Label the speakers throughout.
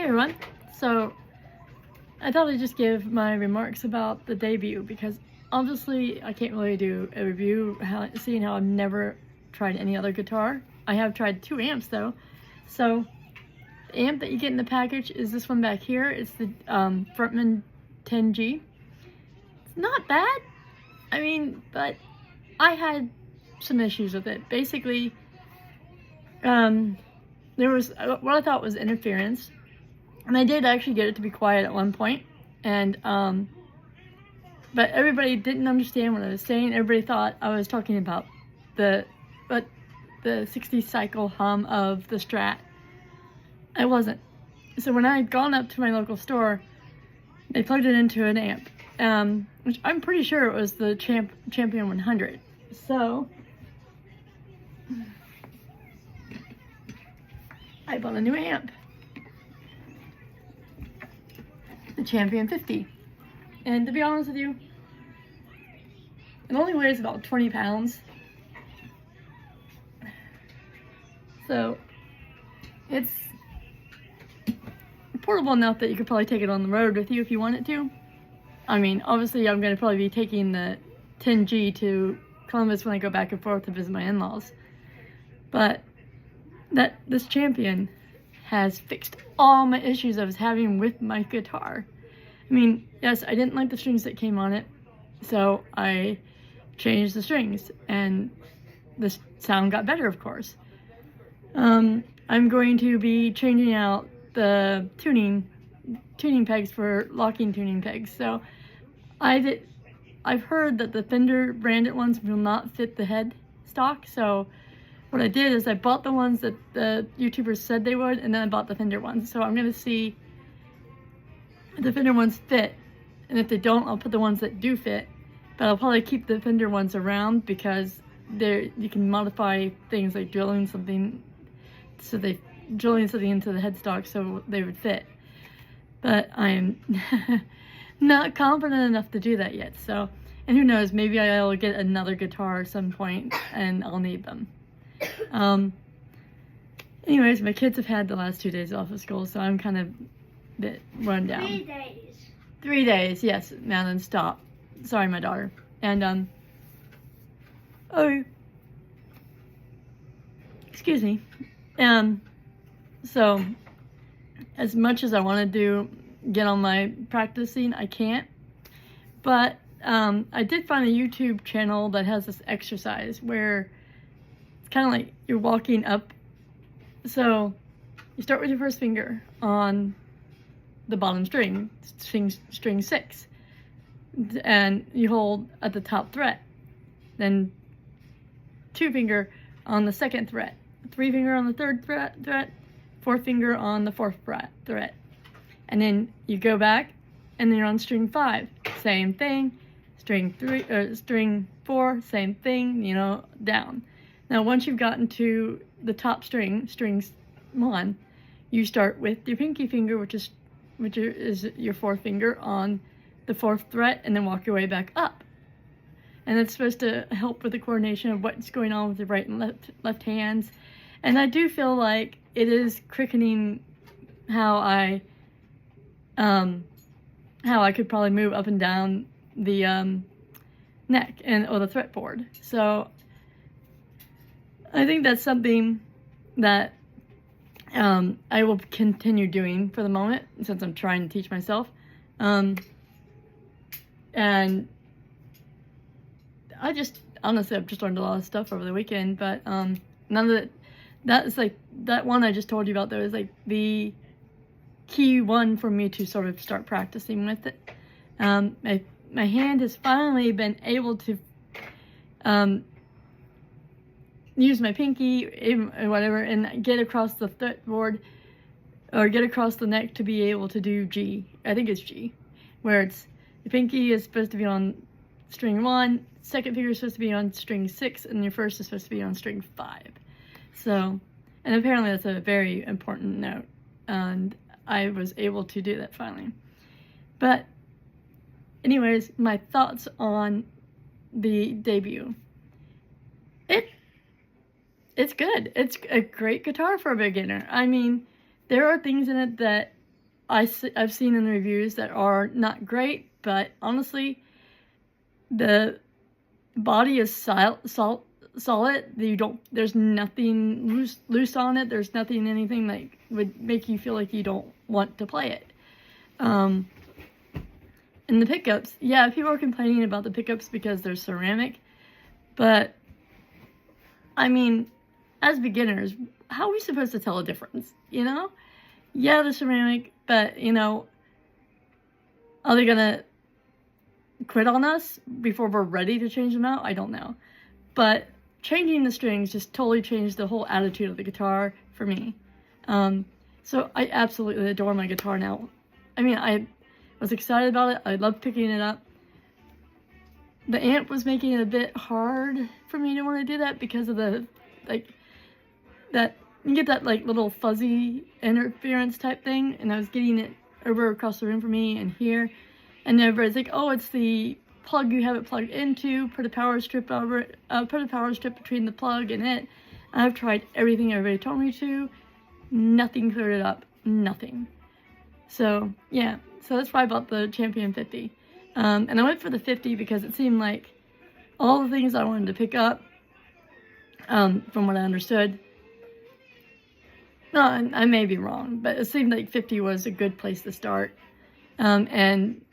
Speaker 1: Hey everyone, so I thought I'd just give my remarks about the debut because obviously I can't really do a review seeing how I've never tried any other guitar. I have tried 2 amps though. So the amp that you get in the package is this one back here. It's the Frontman 10G. It's not bad, but I had some issues with it. Basically, there was what I thought was interference. And I did actually get it to be quiet at one point, and but everybody didn't understand what I was saying. Everybody thought I was talking about the 60 cycle hum of the Strat. I wasn't. So when I had gone up to my local store, they plugged it into an amp, which I'm pretty sure it was the Champion 100. So I bought a new amp. The Champion 50, and to be honest with you, it only weighs about 20 pounds, so it's portable enough that you could probably take it on the road with you if you wanted to. Obviously I'm going to probably be taking the 10G to Columbus when I go back and forth to visit my in-laws, but this Champion has fixed all my issues I was having with my guitar. Yes, I didn't like the strings that came on it, so I changed the strings, and the sound got better, of course. I'm going to be changing out the tuning pegs for locking tuning pegs. So I've heard that the Fender branded ones will not fit the head stock, so what I did is I bought the ones that the YouTubers said they would, and then I bought the Fender ones. So I'm going to see if the Fender ones fit, and if they don't, I'll put the ones that do fit. But I'll probably keep the Fender ones around because you can modify things like drilling something into the headstock so they would fit. But I'm not confident enough to do that yet. So, and who knows, maybe I'll get another guitar at some point and I'll need them. Anyways, my kids have had the last 2 days off of school, so I'm kind of a bit run down.
Speaker 2: 3 days.
Speaker 1: 3 days, yes. Madeline, stop. Sorry, my daughter. And, oh, excuse me. So, as much as I want to get on my practicing, I can't. But, I did find a YouTube channel that has this exercise where kind of like you're walking up. So you start with your first finger on the bottom string 6, and you hold at the top fret, then 2 finger on the 2nd fret, 3 finger on the 3rd fret, 4 finger on the 4th fret, and then you go back and then you're on string 5, same thing, string 4, same thing, down. Now, once you've gotten to the top strings 1, you start with your pinky finger, which is your 4th finger on the 4th fret, and then walk your way back up. And it's supposed to help with the coordination of what's going on with your right and left hands. And I do feel like it is cricketing how I could probably move up and down the neck or the fretboard. So I think that's something that I will continue doing for the moment, since I'm trying to teach myself. And I've just learned a lot of stuff over the weekend, but none of that's like, that one I just told you about though is like the key one for me to sort of start practicing with it. My hand has finally been able to use my pinky and whatever and get across the fretboard or get across the neck to be able to do G. I think it's G, where it's the pinky is supposed to be on string 1, 2nd finger is supposed to be on string 6, and your 1st is supposed to be on string 5. So, and apparently that's a very important note, and I was able to do that finally. But anyways, my thoughts on the debut. It's good. It's a great guitar for a beginner. I mean, there are things in it that I've seen in the reviews that are not great, but honestly, the body is solid. There's nothing loose on it. There's anything that would make you feel like you don't want to play it. And the pickups, yeah, people are complaining about the pickups because they're ceramic, but I mean, as beginners, how are we supposed to tell a difference, you know? Yeah, they're ceramic, but, you know, are they gonna quit on us before we're ready to change them out? I don't know. But changing the strings just totally changed the whole attitude of the guitar for me. So I absolutely adore my guitar now. I mean, I was excited about it. I loved picking it up. The amp was making it a bit hard for me to want to do that because of the, like, that, you get that, like, little fuzzy interference type thing, and I was getting it over across the room from me and here, and everybody's like, oh, it's the plug you have it plugged into, put a power strip over it, put a power strip between the plug and it. I've tried everything everybody told me to, nothing cleared it up, nothing. So, yeah, so that's why I bought the Champion 50. And I went for the 50 because it seemed like all the things I wanted to pick up, from what I understood. No, I may be wrong, but it seemed like 50 was a good place to start. And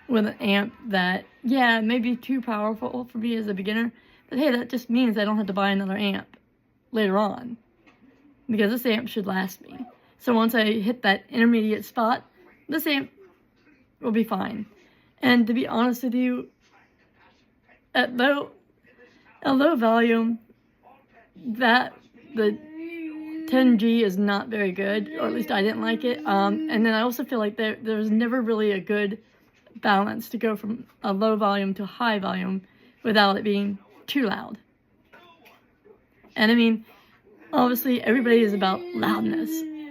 Speaker 1: with an amp that, yeah, may be too powerful for me as a beginner, but hey, that just means I don't have to buy another amp later on, because this amp should last me. So once I hit that intermediate spot, this amp will be fine. And to be honest with you, at low volume, the 10G is not very good, or at least I didn't like it. And then I also feel like there was never really a good balance to go from a low volume to high volume without it being too loud. And I mean, obviously everybody is about loudness.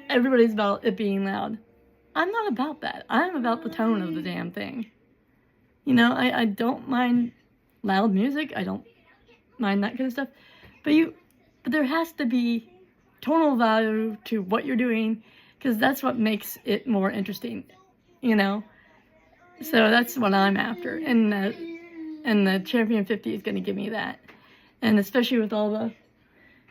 Speaker 1: Everybody's about it being loud. I'm not about that. I'm about the tone of the damn thing. You know, I don't mind loud music. I don't mind that kind of stuff. But there has to be tonal value to what you're doing, because that's what makes it more interesting, you know? So that's what I'm after. And the Champion 50 is going to give me that. And especially with all the,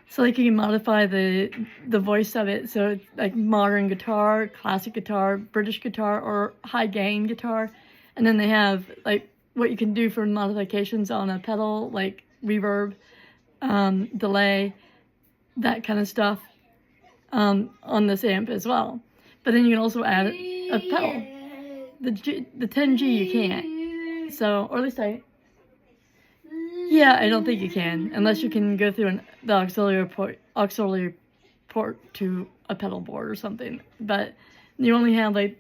Speaker 1: so like you can modify the voice of it. So it's like modern guitar, classic guitar, British guitar, or high gain guitar. And then they have like what you can do for modifications on a pedal, like reverb, delay, that kind of stuff, on this amp as well. But then you can also add a pedal. The 10G you can't. So, or at least I don't think you can, unless you can go through the auxiliary port to a pedal board or something. But you only have like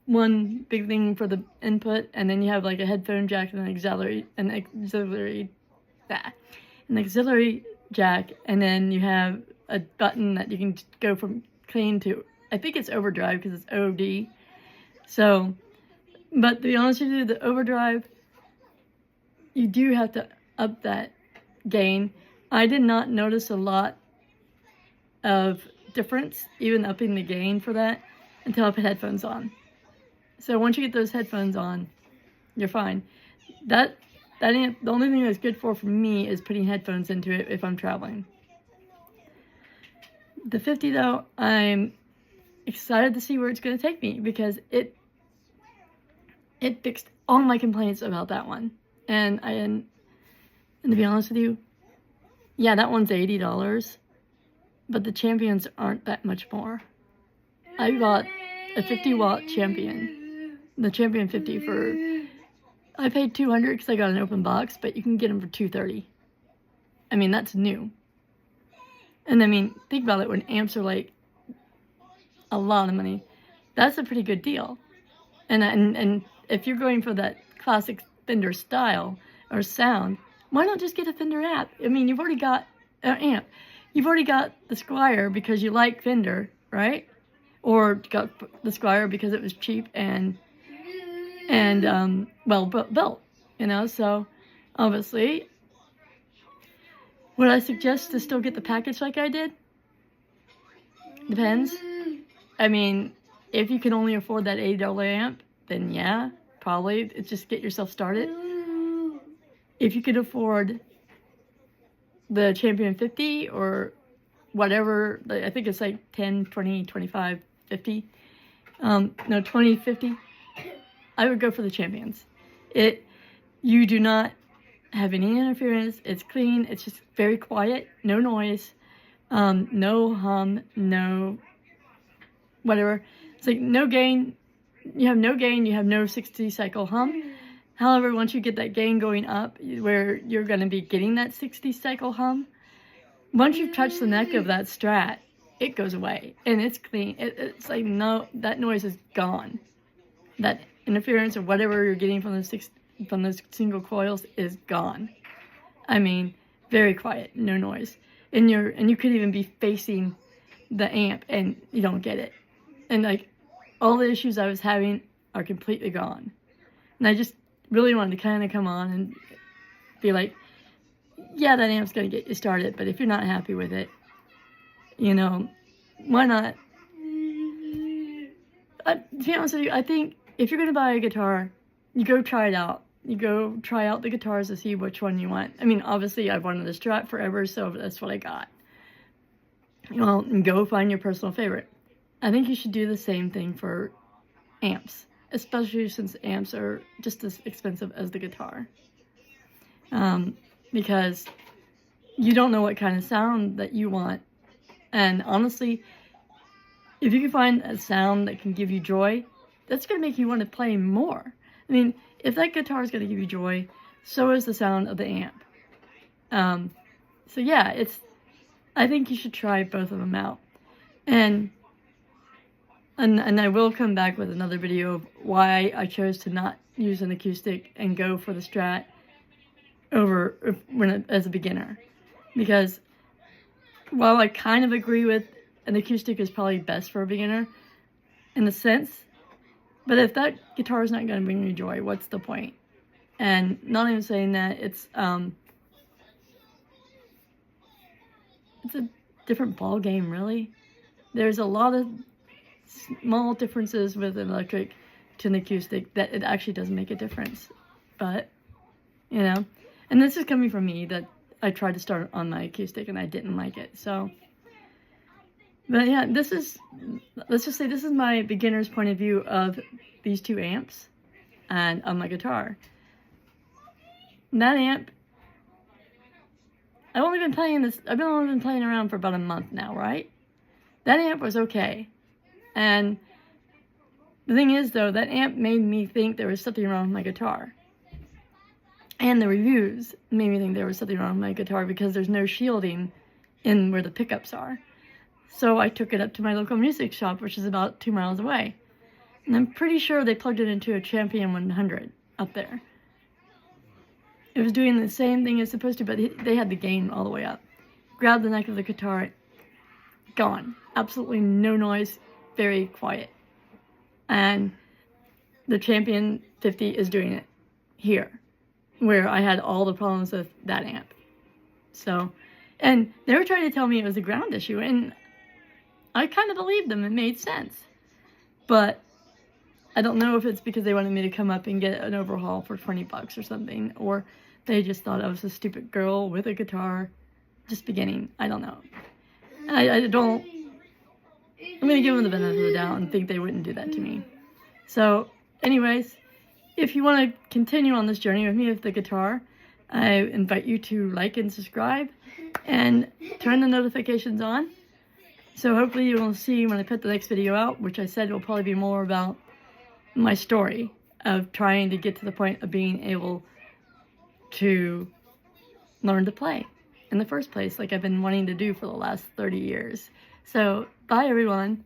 Speaker 1: one big thing for the input, and then you have like a headphone jack and an auxiliary jack, and then you have a button that you can go from clean to, I think it's overdrive because it's OD. So, but to be honest with you, the overdrive, you do have to up that gain. I did not notice a lot of difference, even upping the gain for that, until I put headphones on. So once you get those headphones on, you're fine. That amp, the only thing that's good for me is putting headphones into it if I'm traveling. The 50 though, I'm excited to see where it's going to take me, because it fixed all my complaints about that one. And to be honest with you, yeah, that one's $80, but the Champions aren't that much more. I bought a 50-watt Champion, the Champion 50 for, I paid $200 because I got an open box, but you can get them for $230. I mean, that's new. And I mean, think about it, when amps are like a lot of money, that's a pretty good deal. And if you're going for that classic Fender style or sound, why not just get a Fender amp? I mean, you've already got an amp. You've already got the Squier because you like Fender, right? Or got the Squier because it was cheap and well built, you know? So obviously, would I suggest to still get the package like I did? Depends. I mean, if you can only afford that $80 amp, then yeah, probably it's just get yourself started. If you could afford the Champion 50 or whatever, I think it's like 10, 20, 25, 50. No, 20, 50. I would go for the Champions. You do not have any interference. It's clean. It's just very quiet. No noise. No hum. No whatever. It's like no gain. You have no gain. You have no 60 cycle hum. However, once you get that gain going up, where you're going to be getting that 60 cycle hum, once you've touched the neck of that Strat, it goes away and it's clean. It's like no, that noise is gone. That interference or whatever you're getting from those single coils is gone. I mean, very quiet, no noise, and you could even be facing the amp and you don't get it. And like all the issues I was having are completely gone. And I just really wanted to kind of come on and be like, yeah, that amp's going to get you started, but if you're not happy with it, you know, why not? To be honest with you, I think if you're going to buy a guitar, you go try it out. You go try out the guitars to see which one you want. I mean, obviously, I've wanted a Strat forever, so that's what I got. Well, go find your personal favorite. I think you should do the same thing for amps, especially since amps are just as expensive as the guitar. Because you don't know what kind of sound that you want. And honestly, if you can find a sound that can give you joy, that's going to make you want to play more. I mean, if that guitar is going to give you joy, so is the sound of the amp. So yeah, I think you should try both of them out. And I will come back with another video of why I chose to not use an acoustic and go for the Strat as a beginner. Because while I kind of agree with an acoustic is probably best for a beginner in a sense, but if that guitar is not going to bring you joy, what's the point? And not even saying that, it's a different ball game, really. There's a lot of small differences with an electric to an acoustic that it actually doesn't make a difference. But, you know, and this is coming from me that I tried to start on my acoustic and I didn't like it. So, but yeah, let's just say this is my beginner's point of view of these two amps and on my guitar. And that amp, I've only been playing around for about a month now, right? That amp was okay. And the thing is, though, that amp made me think there was something wrong with my guitar. And the reviews made me think there was something wrong with my guitar because there's no shielding in where the pickups are. So I took it up to my local music shop, which is about 2 miles away. And I'm pretty sure they plugged it into a Champion 100 up there. It was doing the same thing it's supposed to, but they had the gain all the way up. Grabbed the neck of the guitar, gone. Absolutely no noise, very quiet. And the Champion 50 is doing it here, where I had all the problems with that amp. So, and they were trying to tell me it was a ground issue, and I kind of believed them. It made sense. But I don't know if it's because they wanted me to come up and get an overhaul for $20 or something, or they just thought I was a stupid girl with a guitar just beginning. I don't know. I'm going to give them the benefit of the doubt and think they wouldn't do that to me. So, anyways, if you want to continue on this journey with me with the guitar, I invite you to like and subscribe and turn the notifications on. So hopefully you will see when I put the next video out, which I said will probably be more about my story of trying to get to the point of being able to learn to play in the first place, like I've been wanting to do for the last 30 years. So, bye everyone.